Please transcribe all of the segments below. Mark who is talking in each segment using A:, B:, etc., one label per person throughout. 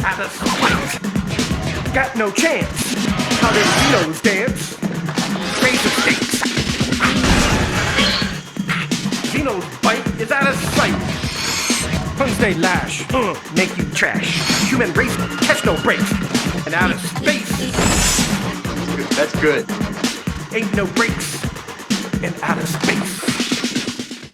A: Out of spite. Got no chance. How them Xenos dance. Razor stakes. Xeno's bite is out of sight. Tongues they lash, make you trash. Human race, catch no breaks. And out of space.
B: That's good.
A: Ain't no breaks. And out of space.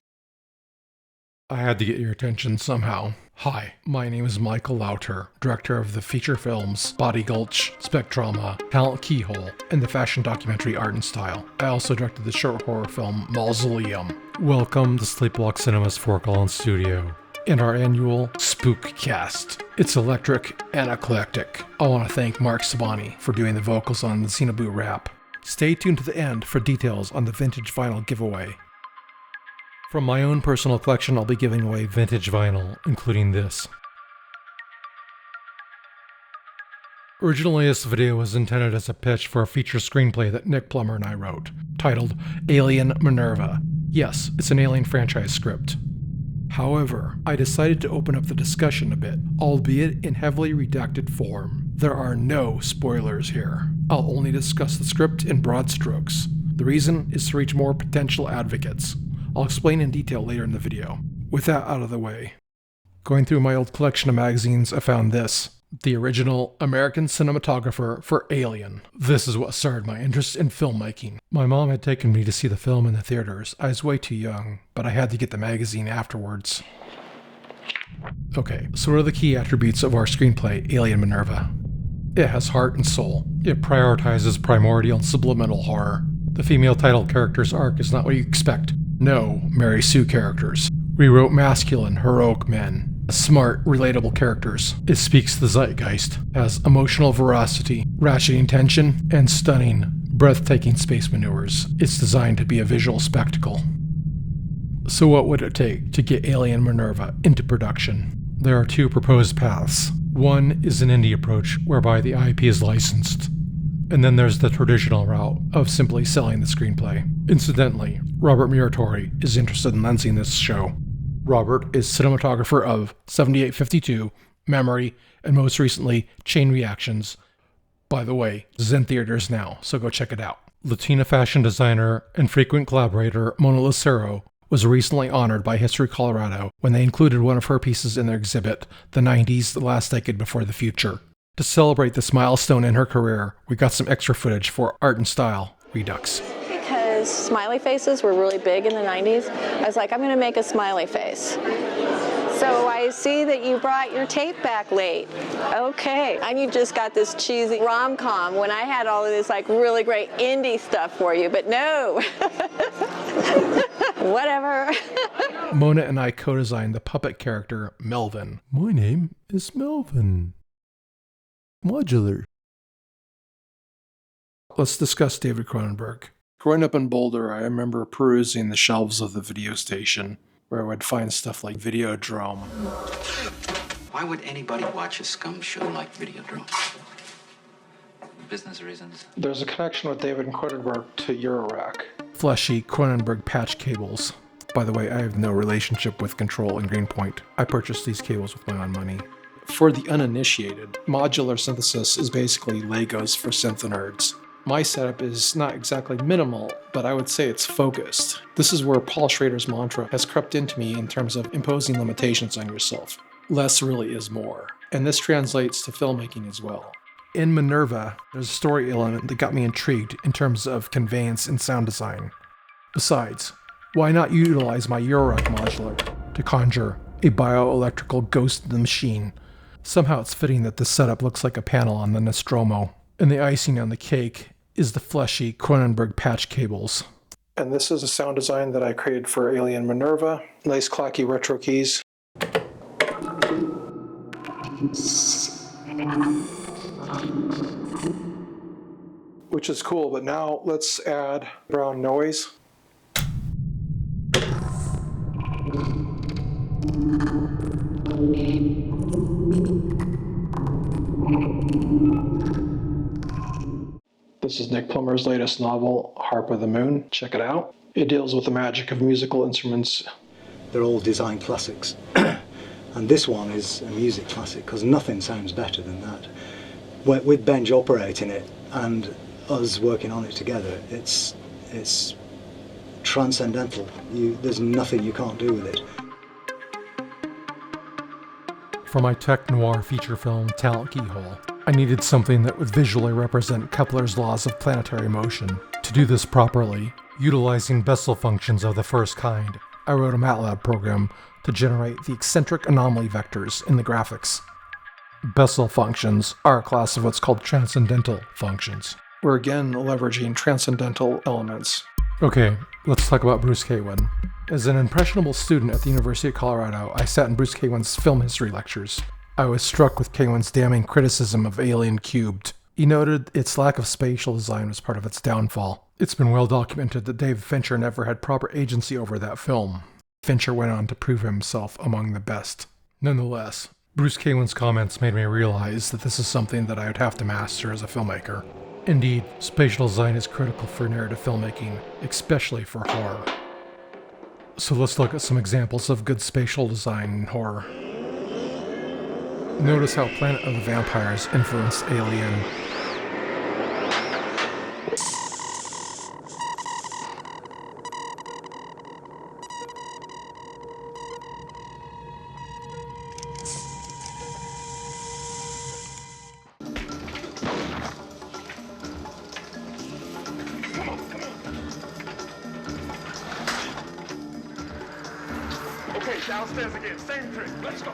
C: I had to get your attention somehow. Hi, my name is Michael Lauter, director of the feature films Body Gulch, Spectrama, Talent Keyhole, and the fashion documentary Art and Style. I also directed the short horror film Mausoleum. Welcome to Sleepwalk Cinema's Fork Island Studio and our annual Spookcast. It's electric and eclectic. I want to thank Mark Sbani for doing the vocals on the Xenoboo rap. Stay tuned to the end for details on the vintage vinyl giveaway. From my own personal collection, I'll be giving away vintage vinyl, including this. Originally, this video was intended as a pitch for a feature screenplay that Nick Plummer and I wrote, titled Alien Minerva. Yes, it's an Alien franchise script. However, I decided to open up the discussion a bit, albeit in heavily redacted form. There are no spoilers here. I'll only discuss the script in broad strokes. The reason is to reach more potential advocates. I'll explain in detail later in the video. With that out of the way, going through my old collection of magazines, I found this. The original American cinematographer for Alien. This is what started my interest in filmmaking. My mom had taken me to see the film in the theaters. I was way too young, but I had to get the magazine afterwards. Okay, so what are the key attributes of our screenplay, Alien Minerva? It has heart and soul. It prioritizes primordial and subliminal horror. The female title character's arc is not what you expect. No Mary Sue characters. We wrote masculine, heroic men. Smart, relatable characters. It speaks to the zeitgeist, has emotional veracity, ratcheting tension, and stunning, breathtaking space maneuvers. It's designed to be a visual spectacle. So what would it take to get Alien Minerva into production? There are two proposed paths. One is an indie approach, whereby the IP is licensed. And then there's the traditional route of simply selling the screenplay. Incidentally, Robert Muratori is interested in lensing this show. Robert is cinematographer of 7852, Memory, and most recently, Chain Reactions. By the way, it's in theaters now, so go check it out. Latina fashion designer and frequent collaborator Mona Lucero was recently honored by History Colorado when they included one of her pieces in their exhibit, The 90s, The Last Decade Before the Future. To celebrate this milestone in her career, we got some extra footage for Art and Style Redux.
D: Because smiley faces were really big in the 90s, I was like, I'm going to make a smiley face. So I see that you brought your tape back late. Okay. And you just got this cheesy rom-com when I had all of this like really great indie stuff for you, but no. Whatever.
C: Mona and I co-designed the puppet character Melvin. My name is Melvin. Modular. Let's discuss David Cronenberg. Growing up in Boulder, I remember perusing the shelves of the video station, where I would find stuff like Videodrome.
E: Why would anybody watch a scum show like Videodrome? Business reasons.
C: There's a connection with David Cronenberg to Eurorack. Fleshy Cronenberg patch cables. By the way, I have no relationship with Control and Greenpoint. I purchased these cables with my own money. For the uninitiated, modular synthesis is basically Legos for synth nerds. My setup is not exactly minimal, but I would say it's focused. This is where Paul Schrader's mantra has crept into me in terms of imposing limitations on yourself. Less really is more. And this translates to filmmaking as well. In Minerva, there's a story element that got me intrigued in terms of conveyance and sound design. Besides, why not utilize my Eurorack modular to conjure a bioelectrical ghost in the machine? Somehow it's fitting that this setup looks like a panel on the Nostromo. And the icing on the cake is the fleshy Cronenberg patch cables. And this is a sound design that I created for Alien Minerva. Nice clacky retro keys. Which is cool, but now let's add brown noise. This is Nick Plummer's latest novel, Harp of the Moon. Check it out. It deals with the magic of musical instruments.
F: They're all design classics. And this one is a music classic because nothing sounds better than that. With Benj operating it and us working on it together, it's transcendental. There's nothing you can't do with it.
C: For my tech noir feature film Talent Keyhole, I needed something that would visually represent Kepler's laws of planetary motion. To do this properly, utilizing Bessel functions of the first kind, I wrote a MATLAB program to generate the eccentric anomaly vectors in the graphics. Bessel functions are a class of what's called transcendental functions. We're again leveraging transcendental elements. Okay, let's talk about Bruce Kaywin. As an impressionable student at the University of Colorado, I sat in Bruce Kaywin's film history lectures. I was struck with Kaywin's damning criticism of Alien Cubed. He noted its lack of spatial design was part of its downfall. It's been well documented that David Fincher never had proper agency over that film. Fincher went on to prove himself among the best. Nonetheless, Bruce Kaywin's comments made me realize that this is something that I would have to master as a filmmaker. Indeed, spatial design is critical for narrative filmmaking, especially for horror. So let's look at some examples of good spatial design in horror. Notice how Planet of the Vampires influenced Alien.
A: Okay, downstairs again. Same trick. Let's go.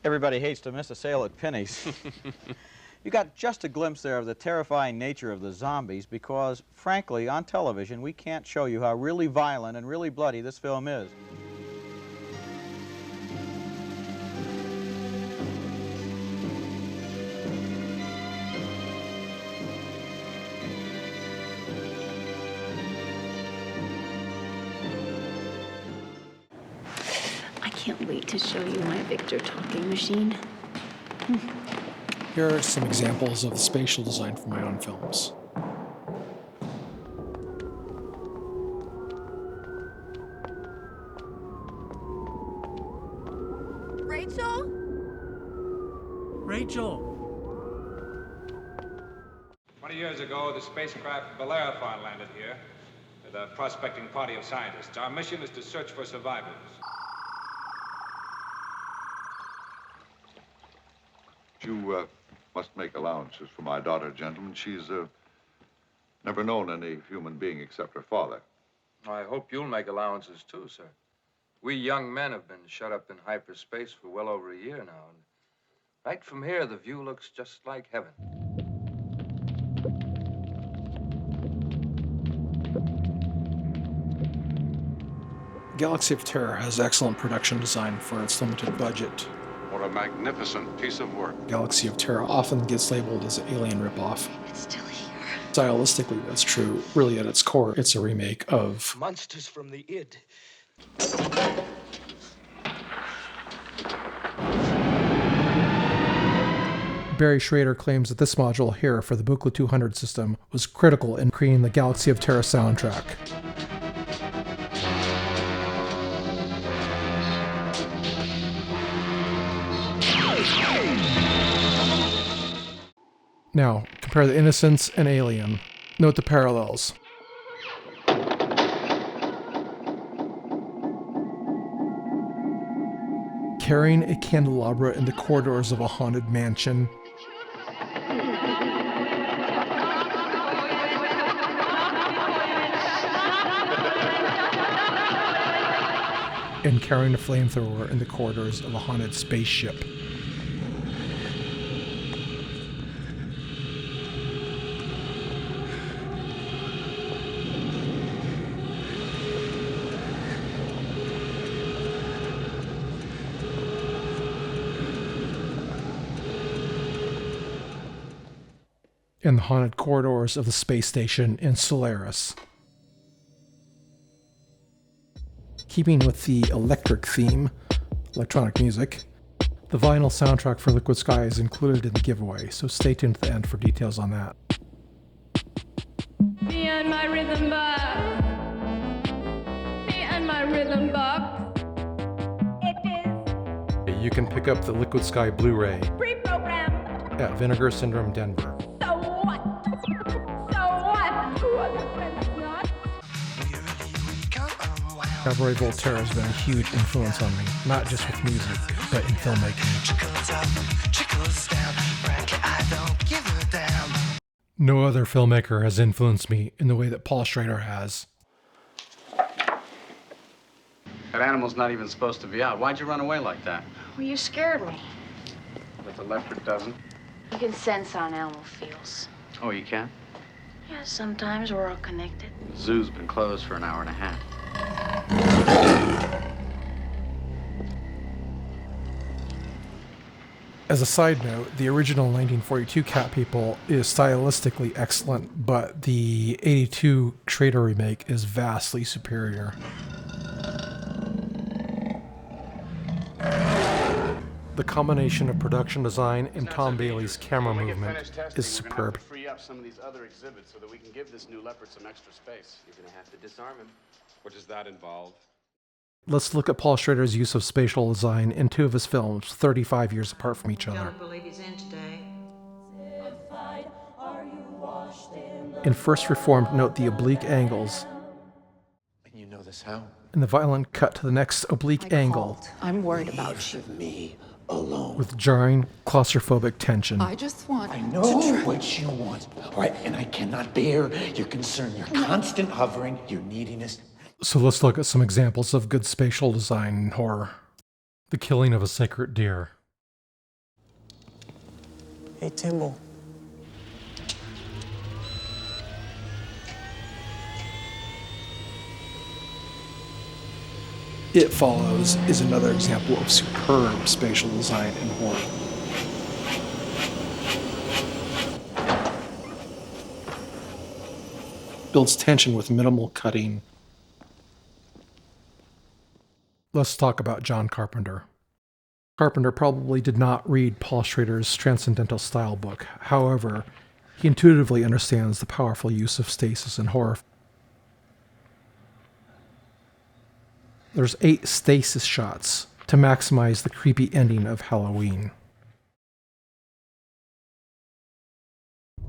G: Everybody hates to miss a sale at Penny's. You got just a glimpse there of the terrifying nature of the zombies because, frankly, on television, we can't show you how really violent and really bloody this film is.
H: I can't wait to show you my Victor talking machine.
C: Here are some examples of the spatial design for my own films.
I: Rachel?
J: Rachel!
K: 20 years ago, the spacecraft Bellerophon landed here with a prospecting party of scientists. Our mission is to search for survivors.
L: You must make allowances for my daughter, gentlemen. She's never known any human being except her father.
M: I hope you'll make allowances too, sir. We young men have been shut up in hyperspace for well over a year now, and right from here, the view looks just like heaven.
C: Galaxy of Terror has excellent production design for its limited budget.
L: What a magnificent piece of work.
C: Galaxy of Terror often gets labeled as an Alien ripoff.
H: It's still here.
C: Stylistically, that's true. Really, at its core, it's a remake of
J: Monsters from the id.
C: Barry Schrader claims that this module here for the Buchla 200 system was critical in creating the Galaxy of Terror soundtrack. Now, compare The Innocents and Alien. Note the parallels. Carrying a candelabra in the corridors of a haunted mansion. And carrying a flamethrower in the corridors of a haunted spaceship. In the haunted corridors of the space station in Solaris. Keeping with the electric theme, electronic music, the vinyl soundtrack for Liquid Sky is included in the giveaway, so stay tuned to the end for details on that.
I: Me and my rhythm bar. understand my rhythm box? It
C: You can pick up the Liquid Sky Blu-ray
I: is pre-programmed.
C: at Vinegar Syndrome Denver.
I: So what? So what? Who understands not?
C: Cabaret Voltaire has been a huge influence on me, not just with music, but in filmmaking. No other filmmaker has influenced me in the way that Paul Schrader has.
B: That animal's not even supposed to be out. Why'd you run away like that?
H: Well, you scared me.
B: But the leopard doesn't.
H: You can sense how an animal feels.
B: Oh, you can?
H: Yeah, sometimes we're all connected.
B: The zoo's been closed for an hour and a half.
C: As a side note, the original 1942 Cat People is stylistically excellent, but the 82 Schrader remake is vastly superior. The combination of production design and Tom Bailey's camera movement is superb.
B: Free up some of these other exhibits so that we can give this new leopard some extra space.
E: You're gonna have to disarm him. What does that involve?
C: Let's look at Paul Schrader's use of spatial design in two of his films, 35 years apart from each other.
J: Don't believe he's in today.
C: In First Reformed, note the oblique angles.
E: And you know this how?
C: And the violent cut to the next oblique angle.
J: I'm worried about you.
E: Me alone.
C: With jarring, claustrophobic tension.
J: I just want
E: I know what you want. All right, and I cannot bear your concern, your constant hovering, your neediness.
C: So let's look at some examples of good spatial design in horror. The killing of a sacred deer.
N: Hey, Timble.
C: It Follows is another example of superb spatial design in horror. Builds tension with minimal cutting. Let's talk about John Carpenter. Carpenter probably did not read Paul Schrader's Transcendental style book. However, he intuitively understands the powerful use of stasis in horror. There's 8 stasis shots to maximize the creepy ending of Halloween.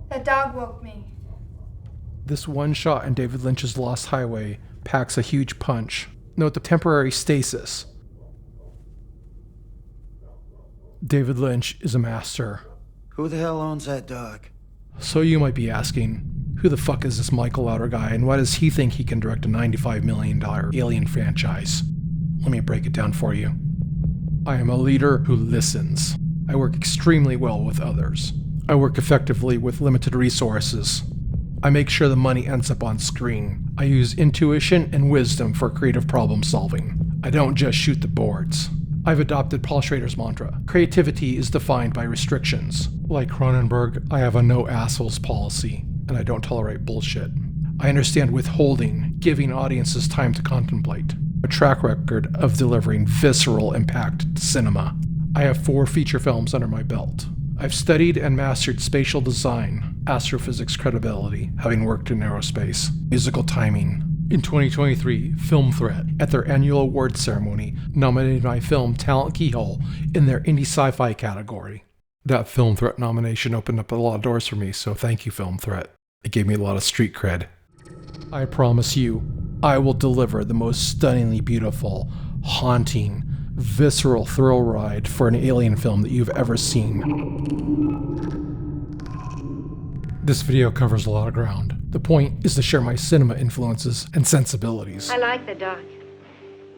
O: That dog woke me.
C: This one shot in David Lynch's Lost Highway packs a huge punch. Note the temporary stasis. David Lynch is a master.
N: Who the hell owns that dog?
C: So you might be asking, who the fuck is this Michael Lauter guy and why does he think he can direct a $95 million Alien franchise? Let me break it down for you. I am a leader who listens. I work extremely well with others. I work effectively with limited resources. I make sure the money ends up on screen. I use intuition and wisdom for creative problem solving. I don't just shoot the boards. I've adopted Paul Schrader's mantra. Creativity is defined by restrictions. Like Cronenberg, I have a no assholes policy, and I don't tolerate bullshit. I understand withholding, giving audiences time to contemplate. A track record of delivering visceral impact to cinema. I have 4 feature films under my belt. I've studied and mastered spatial design, astrophysics credibility, having worked in aerospace, musical timing. In 2023, Film Threat, at their annual awards ceremony, nominated my film Talent Keyhole in their indie sci-fi category. That Film Threat nomination opened up a lot of doors for me, so thank you, Film Threat. It gave me a lot of street cred. I promise you, I will deliver the most stunningly beautiful, haunting, visceral thrill ride for an alien film that you've ever seen. This video covers a lot of ground. The point is to share my cinema influences and sensibilities.
P: I like the dog.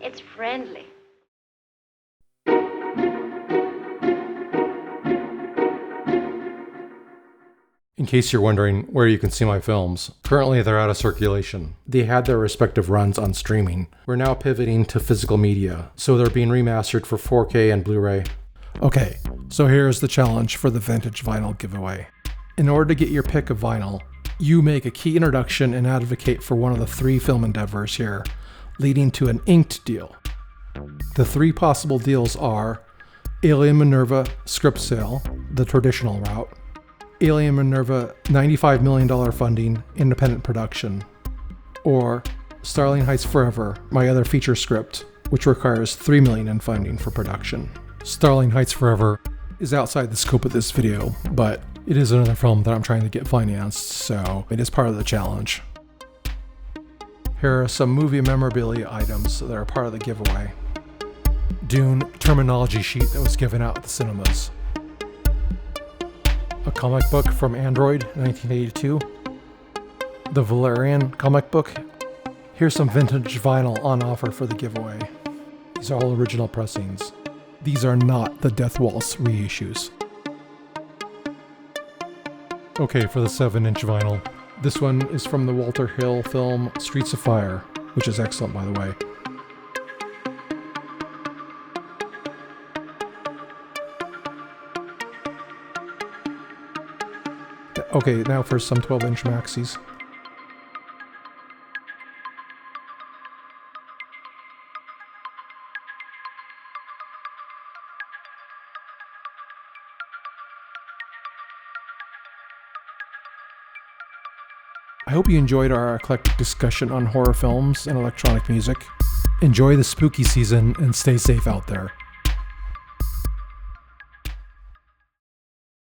P: It's friendly.
C: In case you're wondering where you can see my films, currently they're out of circulation. They had their respective runs on streaming. We're now pivoting to physical media, so they're being remastered for 4K and Blu-ray. Okay, so here's the challenge for the vintage vinyl giveaway. In order to get your pick of vinyl, you make a key introduction and advocate for one of the 3 film endeavors here, leading to an inked deal. The 3 possible deals are Alien Minerva script sale, the traditional route, Alien Minerva $95 million funding, independent production, or Starling Heights Forever, my other feature script, which requires $3 million in funding for production. Starling Heights Forever is outside the scope of this video, but it is another film that I'm trying to get financed, so it is part of the challenge. Here are some movie memorabilia items that are part of the giveaway. Dune terminology sheet that was given out at the cinemas. A comic book from Android, 1982. The Valerian comic book. Here's some vintage vinyl on offer for the giveaway. These are all original pressings. These are not the Death Waltz reissues. Okay, for the 7-inch vinyl. This one is from the Walter Hill film Streets of Fire, which is excellent, by the way. Okay, now for some 12-inch maxis. I hope you enjoyed our eclectic discussion on horror films and electronic music. Enjoy the spooky season and stay safe out there.